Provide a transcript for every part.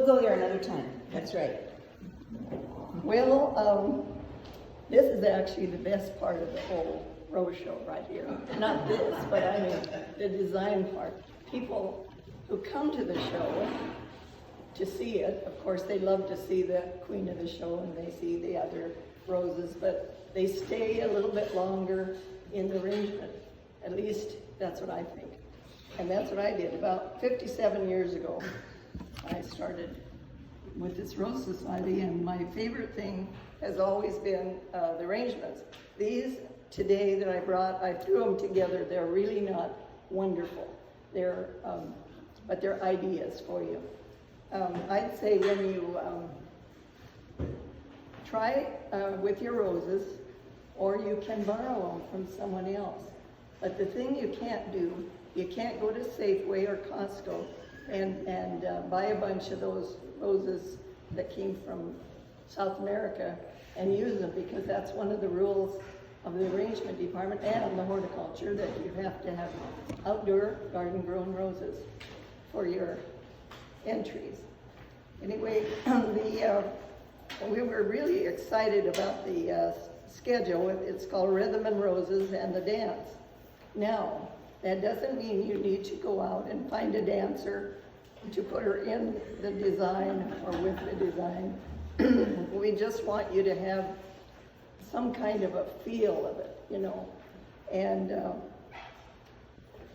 go there another time. That's right. Well, this is actually the best part of the whole rose show right here. Not this, but I mean the design part. People who come to the show to see it, of course, they love to see the queen of the show and they see the other roses, but they stay a little bit longer in the arrangement. At least that's what I think. And that's what I did. About 57 years ago, I started with this Rose Society, and my favorite thing has always been the arrangements. These today that I brought, I threw them together. They're really not wonderful. They're, but they're ideas for you. I'd say when you try with your roses, or you can borrow them from someone else. But the thing you can't do, you can't go to Safeway or Costco and buy a bunch of those roses that came from South America and use them, because that's one of the rules of the arrangement department and the horticulture, that you have to have outdoor garden grown roses for your entries. Anyway, we were really excited about the schedule. It's called Rhythm and Roses and the Dance. Now, that doesn't mean you need to go out and find a dancer to put her in the design or with the design. We just want you to have some kind of a feel of it, you know. And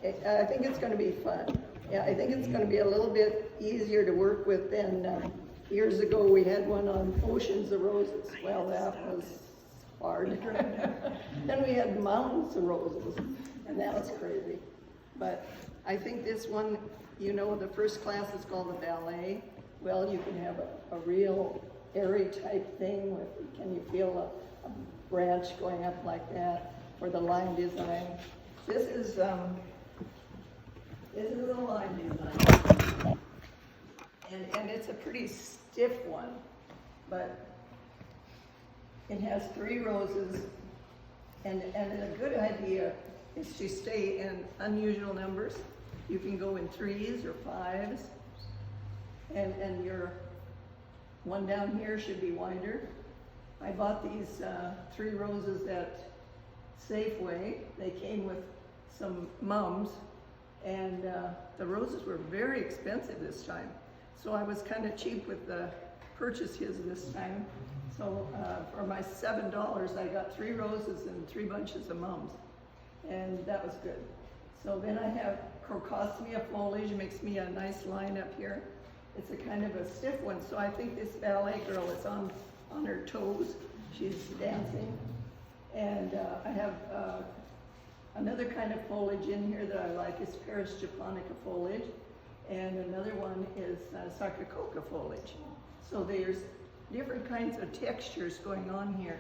I think it's going to be fun. Yeah, I think it's going to be a little bit easier to work with than years ago we had one on Oceans of Roses. Well, that was hard. Then we had Mountains of Roses, and that was crazy. But I think this one, you know, the first class is called the ballet. Well, you can have a real airy type thing with, can you feel a branch going up like that, or the line design. This is a line design, and it's a pretty stiff one, but it has 3 roses, and a good idea is to stay in unusual numbers. You can go in 3s or 5s, and your one down here should be wider. I bought these 3 roses at Safeway. They came with some mums, and the roses were very expensive this time. So I was kind of cheap with the purchases this time. So for my $7, I got 3 roses and 3 bunches of mums, and that was good. So then I have Crocosmia foliage, makes me a nice line up here. It's a kind of a stiff one, so I think this ballet girl is on her toes. She's dancing. And I have another kind of foliage in here that I like is Paris japonica foliage, and another one is Sarcococa foliage. So there's different kinds of textures going on here.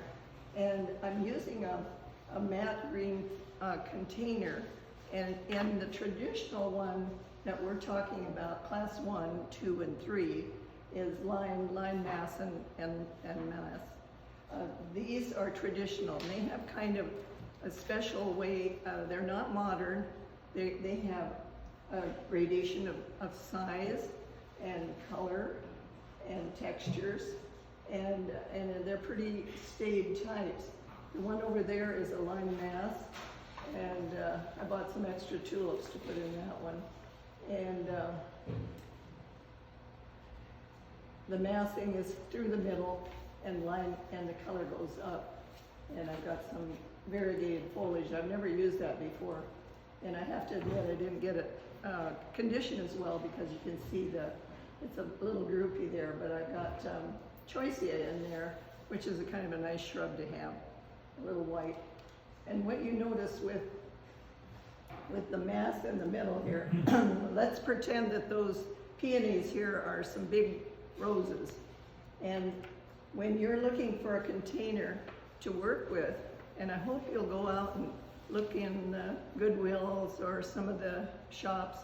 And I'm using a matte green container, and in the traditional one that we're talking about, class 1, 2, and 3, is line mass, and mass. These are traditional. They have kind of a special way. They're not modern. They have a gradation of size and color and textures, and they're pretty staid types. The one over there is a line mass, and I bought some extra tulips to put in that one. And the massing is through the middle, and the color goes up. And I've got some variegated foliage. I've never used that before, and I have to admit I didn't get it conditioned as well, because you can see it's a little droopy there. But I've got choicea in there, which is a kind of a nice shrub to have, a little white. And what you notice with the mass in the middle here, let's pretend that those peonies here are some big roses. And when you're looking for a container to work with, and I hope you'll go out and look in Goodwills or some of the shops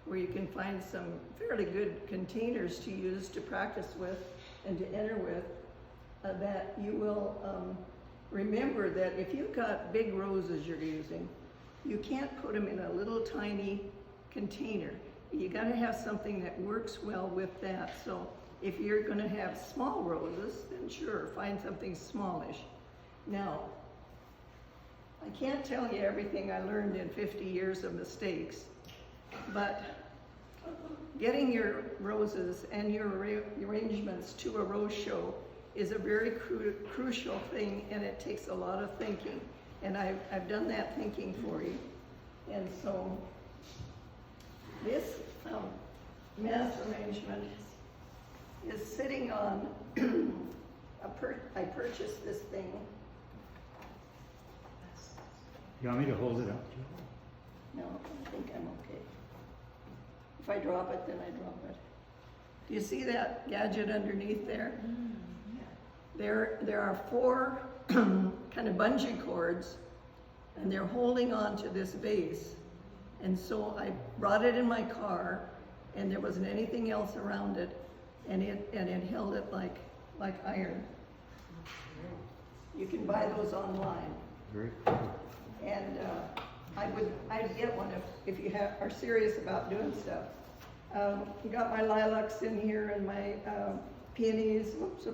where you can find some fairly good containers to use to practice with and to enter with, that you will remember that if you've got big roses you're using, you can't put them in a little tiny container. You got to have something that works well with that. So If you're gonna have small roses, then sure, find something smallish. Now, I can't tell you everything I learned in 50 years of mistakes, but getting your roses and your arrangements to a rose show is a very crucial thing, and it takes a lot of thinking. And I've done that thinking for you. And so this mass arrangement is sitting on, I purchased this thing. You want me to hold it up? No, I think I'm okay. If I drop it, then I drop it. Do you see that gadget underneath there? There are 4 kind of bungee cords, and they're holding on to this vase. And so I brought it in my car, and there wasn't anything else around it, and it held it like iron. You can buy those online. Very cool. And I'd get one if you are serious about doing stuff. Got my lilacs in here and my peonies, whoops,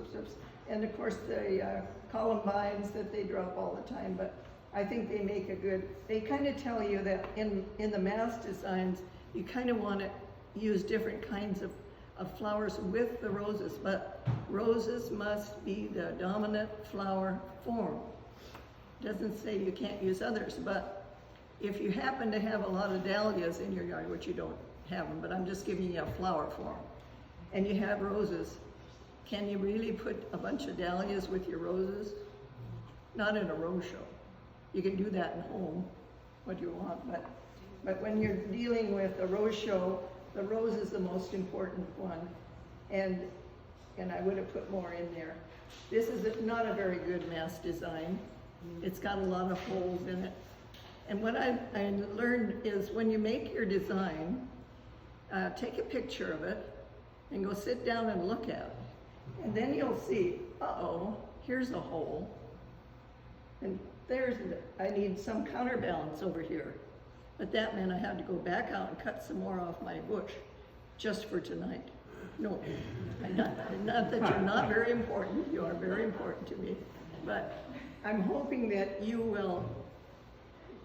and of course the columbines that they drop all the time. But I think they make a good. They kind of tell you that in the mass designs, you kind of want to use different kinds of flowers with the roses, but roses must be the dominant flower form. Doesn't say you can't use others, but if you happen to have a lot of dahlias in your yard, which you don't have them, but I'm just giving you a flower form, and you have roses, can you really put a bunch of dahlias with your roses? Not in a rose show. You can do that at home, what you want, but when you're dealing with a rose show, the rose is the most important one, and I would have put more in there. This is not a very good mass design. It's got a lot of holes in it. And what I learned is when you make your design, take a picture of it and go sit down and look at it. And then you'll see, uh-oh, here's a hole. And I need some counterbalance over here. But that meant I had to go back out and cut some more off my bush just for tonight. No, not that you're not very important. You are very important to me. But I'm hoping that you will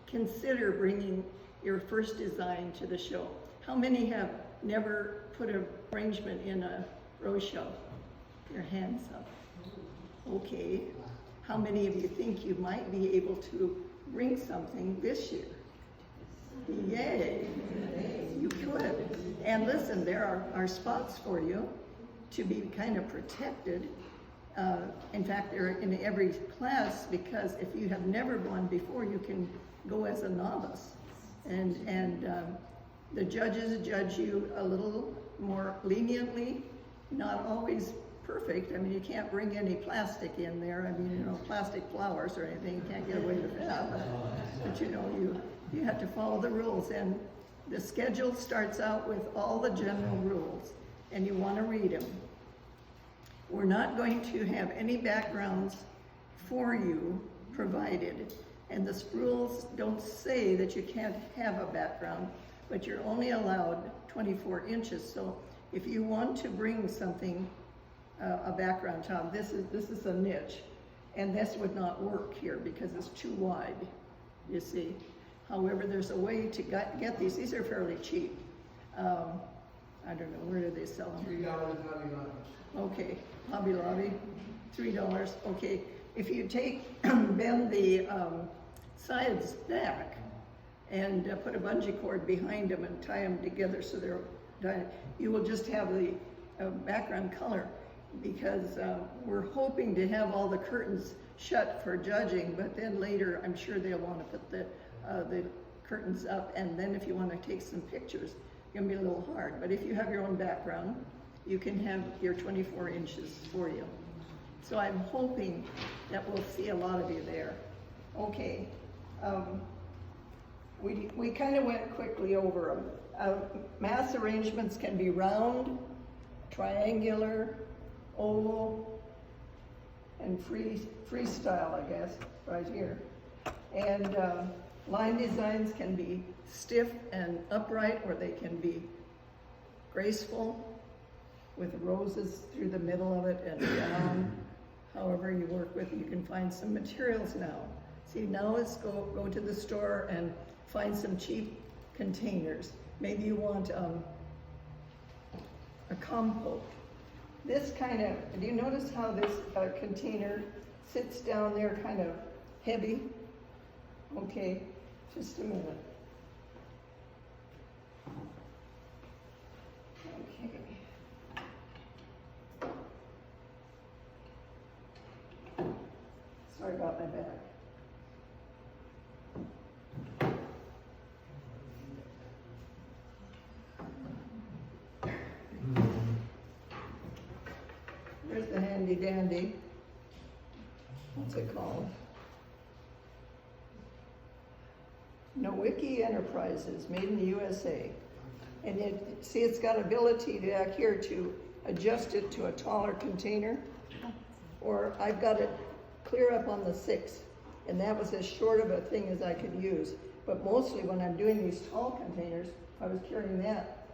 consider bringing your first design to the show. How many have never put an arrangement in a rose show? Your hands up. Okay. How many of you think you might be able to bring something this year? Yay. You could. And listen, there are spots for you to be kind of protected. In fact, they're in every class, because if you have never gone before, you can go as a novice. And the judges judge you a little more leniently, not always perfect. I mean, you can't bring any plastic in there. I mean, plastic flowers or anything, you can't get away with that. But you have to follow the rules. And the schedule starts out with all the general rules, and you want to read them. We're not going to have any backgrounds for you provided, and the rules don't say that you can't have a background, but you're only allowed 24 inches. So if you want to bring something, a background, Tom, this is a niche, and this would not work here because it's too wide, you see. However, there's a way to get these. These are fairly cheap. I don't know, where do they sell them? $3 Hobby Lobby. Okay, Hobby Lobby, $3. Okay, if you bend the sides back and put a bungee cord behind them and tie them together so you will just have the background color, because we're hoping to have all the curtains shut for judging, but then later I'm sure they'll want to put the curtains up, and then if you want to take some pictures, it's going to be a little hard. But if you have your own background, you can have your 24 inches for you. So I'm hoping that we'll see a lot of you there. Okay, we kind of went quickly over them. Mass arrangements can be round, triangular, oval, and freestyle, I guess, right here. And line designs can be stiff and upright, or they can be graceful. with roses through the middle of it and down. However you work with it, you can find some materials now. See, now let's go to the store and find some cheap containers. Maybe you want a compote. This kind of, do you notice how this container sits down there kind of heavy? Okay, just a minute. Okay. Sorry about my back. There's the handy dandy. What's it called? Nowicki Enterprises, made in the USA. And see, it's got ability back here to adjust it to a taller container. Or I've got it clear up on the 6, and that was as short of a thing as I could use. But mostly when I'm doing these tall containers, I was carrying that,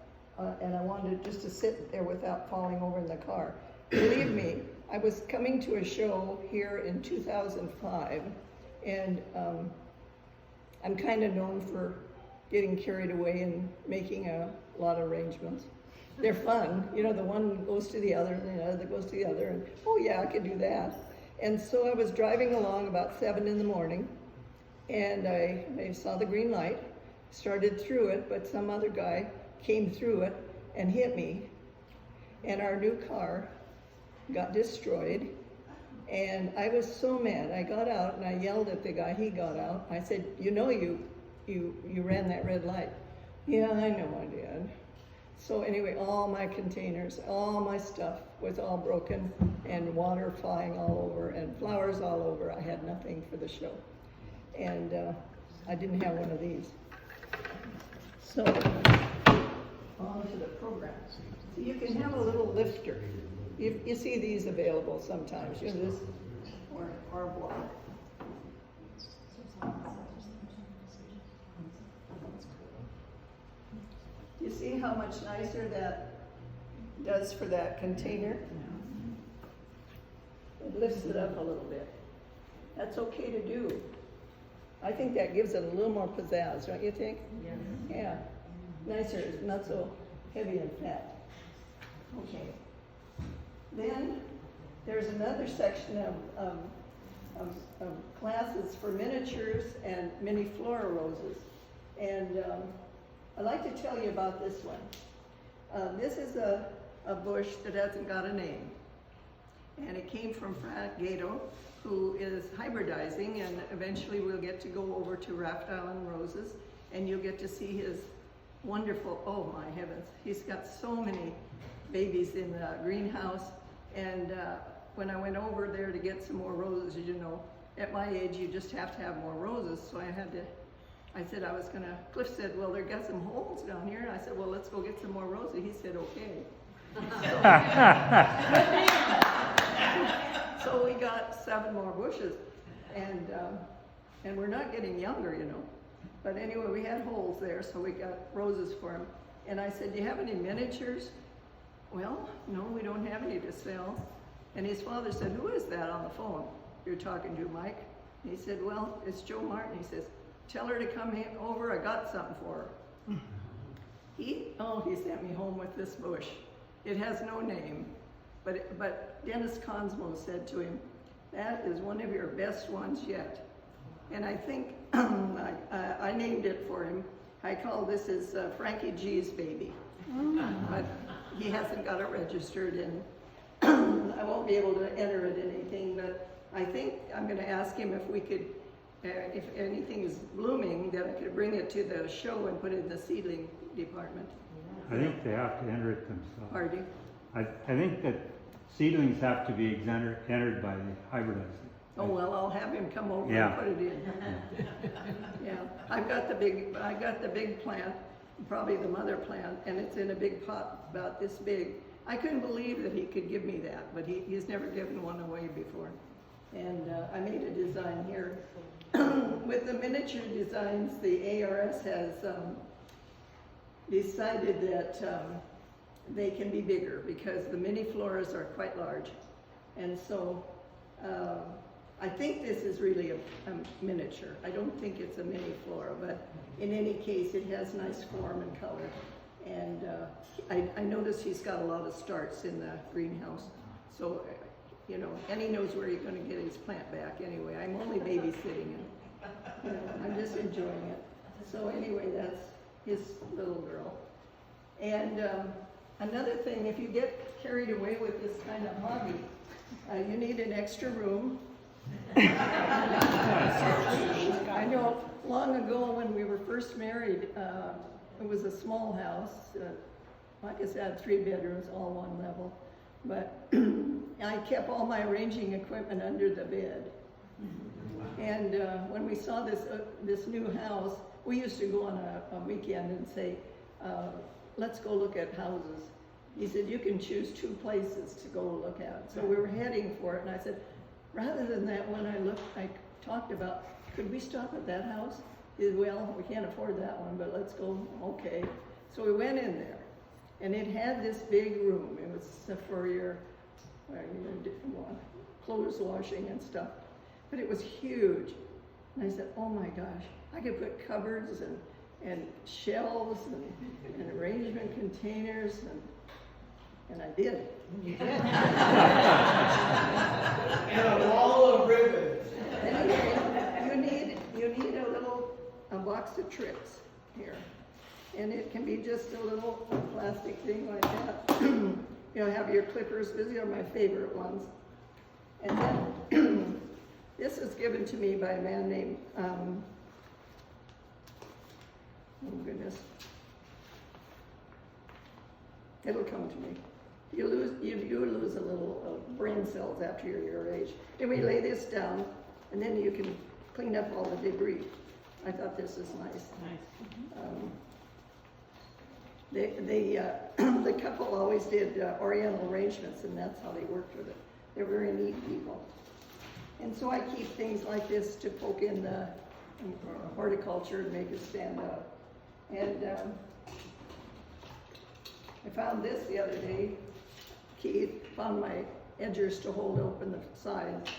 and I wanted it just to sit there without falling over in the car. Believe me, I was coming to a show here in 2005, and I'm kind of known for getting carried away and making a lot of arrangements. They're fun, you know, the one goes to the other, and the other goes to the other, and oh yeah, I could do that. And so I was driving along about 7 in the morning, and I saw the green light, started through it, but some other guy came through it and hit me, and our new car got destroyed. And I was so mad. I got out and I yelled at the guy. He got out. I said, you know, you ran that red light. Yeah, I know I did. So anyway, all my containers, all my stuff was all broken, and water flying all over and flowers all over. I had nothing for the show. And I didn't have one of these. So on to the program. So you can have a little lifter. You see these available sometimes, you know, this or block. You see how much nicer that does for that container? It lifts it up a little bit. That's okay to do. I think that gives it a little more pizzazz, don't you think? Yes. Yeah. Nicer, it's not so heavy and fat. Okay. Then there's another section of classes for miniatures and mini flora roses. And I'd like to tell you about this one. This is a bush that hasn't got a name. And it came from Frank Gato, who is hybridizing, and eventually we'll get to go over to Raft Island Roses, and you'll get to see his wonderful, oh my heavens, he's got so many babies in the greenhouse. And when I went over there to get some more roses, you know, at my age, you just have to have more roses. So I said I was gonna, Cliff said, well, they got some holes down here. And I said, well, let's go get some more roses. He said, okay. So we got 7 more bushes, and we're not getting younger, you know. But anyway, we had holes there, so we got roses for him. And I said, do you have any miniatures? Well, no, we don't have any to sell. And his father said, who is that on the phone you're talking to, Mike? And he said, well, it's Joe Martin. He says, tell her to come over, I got something for her. He sent me home with this bush. It has no name, but Dennis Consmo said to him, that is one of your best ones yet. And I think I named it for him. I call this is Frankie G's baby. But he hasn't got it registered, and I won't be able to enter it in anything, but I think I'm going to ask him if we could, if anything is blooming, that I could bring it to the show and put it in the seedling department. I think they have to enter it themselves. Pardon? I think that seedlings have to be entered by the hybridizer. Oh, well, I'll have him come over Yeah. and put it in. Yeah, I got the big plant, probably the mother plant, and it's in a big pot about this big. I couldn't believe that he could give me that, but he's never given one away before. And I made a design here. With the miniature designs, the ARS has decided that they can be bigger because the mini floras are quite large. And so I think this is really a miniature. I don't think it's a mini flora, but in any case, it has nice form and color. And I noticed he's got a lot of starts in the greenhouse. So, you know, and he knows where he's going to get his plant back anyway. I'm only babysitting him. You know, I'm just enjoying it. So anyway, that's his little girl. And another thing, if you get carried away with this kind of hobby, you need an extra room. I know long ago when we were first married, it was a small house. Like I said, 3 bedrooms, all one level. But I kept all my arranging equipment under the bed. And when we saw this new house, we used to go on a weekend and say, let's go look at houses. He said, you can choose 2 places to go look at. So we were heading for it, and I said, rather than that one I talked about, could we stop at that house? He said, well, we can't afford that one, but let's go, okay. So we went in there, and it had this big room. It was for your clothes washing and stuff, but it was huge. And I said, oh my gosh, I could put cupboards and shelves and arrangement containers, and I did. You did. And a wall of ribbons. Anyway, you need a box of tricks here. And it can be just a little plastic thing like that. You know, have your clippers. These are my favorite ones. And then this was given to me by a man named, oh goodness. It'll come to me. You lose a little brain cells after your age. And we lay this down, and then you can clean up all the debris. I thought this was nice. The couple always did oriental arrangements, and that's how they worked with it. They're very neat people. And so I keep things like this to poke in the horticulture and make it stand out. And I found this the other day. Keith found my edgers to hold open the sides.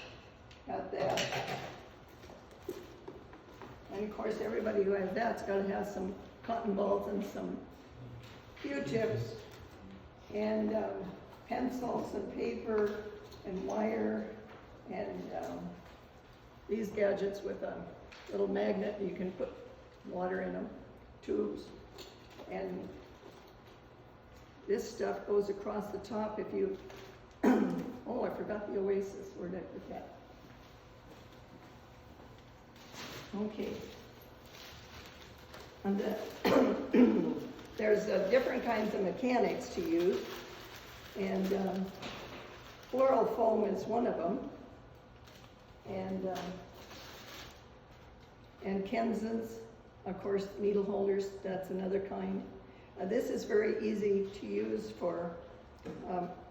Got that. And of course, everybody who has that's got to have some cotton balls and some Q-tips and pencils and paper and wire and these gadgets with a little magnet. You can put water in them, tubes, and this stuff goes across the top if you, oh, I forgot the oasis. Where did I put that? Okay. And there's different kinds of mechanics to use, and floral foam is one of them, and Kensins, of course, needle holders, that's another kind. This is very easy to use for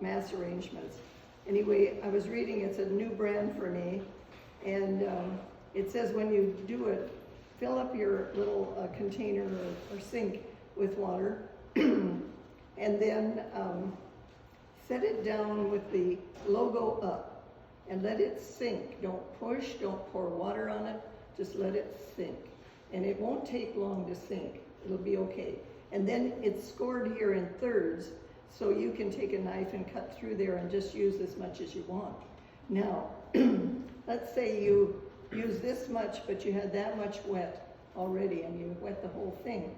mass arrangements. Anyway, I was reading, it's a new brand for me, and it says when you do it, fill up your little container or sink with water, and then set it down with the logo up, and let it sink. Don't push, don't pour water on it, just let it sink. And it won't take long to sink, it'll be okay. And then it's scored here in thirds, so you can take a knife and cut through there and just use as much as you want. Now, let's say you use this much, but you had that much wet already, and you wet the whole thing.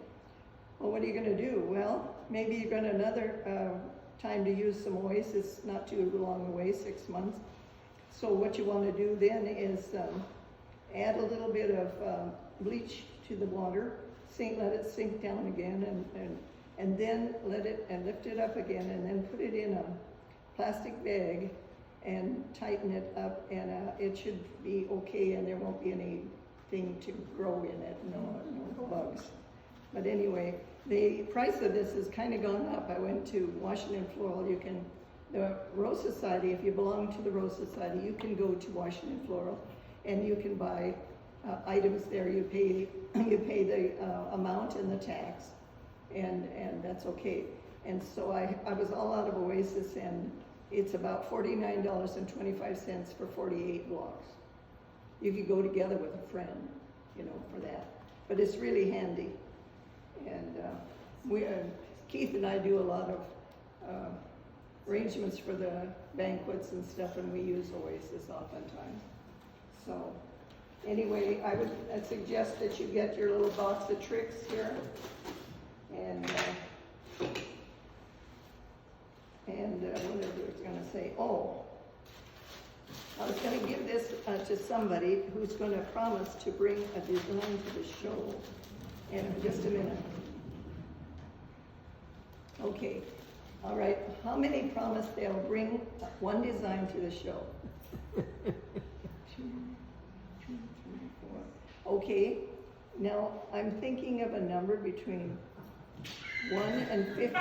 Well, what are you gonna do? Well, maybe you're gonna another time to use some oasis, not too long away, 6 months. So what you wanna do then is add a little bit of bleach to the water, let it sink down again, and then lift it up again, and then put it in a plastic bag and tighten it up, and it should be okay, and there won't be anything to grow in it, no bugs. But anyway, the price of this has kind of gone up. I went to Washington Floral. The Rose Society, if you belong to the Rose Society, you can go to Washington Floral, and you can buy items there. You pay the amount and the tax, and that's okay. And so I was all out of Oasis, and it's about $49.25 for 48 blocks. You could go together with a friend, you know, for that. But it's really handy. And Keith and I do a lot of arrangements for the banquets and stuff, and we use Oasis oftentimes. So anyway, I'd suggest that you get your little box of tricks here. And what I was going to say, I was going to give this to somebody who's going to promise to bring a design to the show in just a minute. Okay, all right, how many promise they'll bring one design to the show? 2, 3, 4. Okay, now I'm thinking of a number between 1 and 50.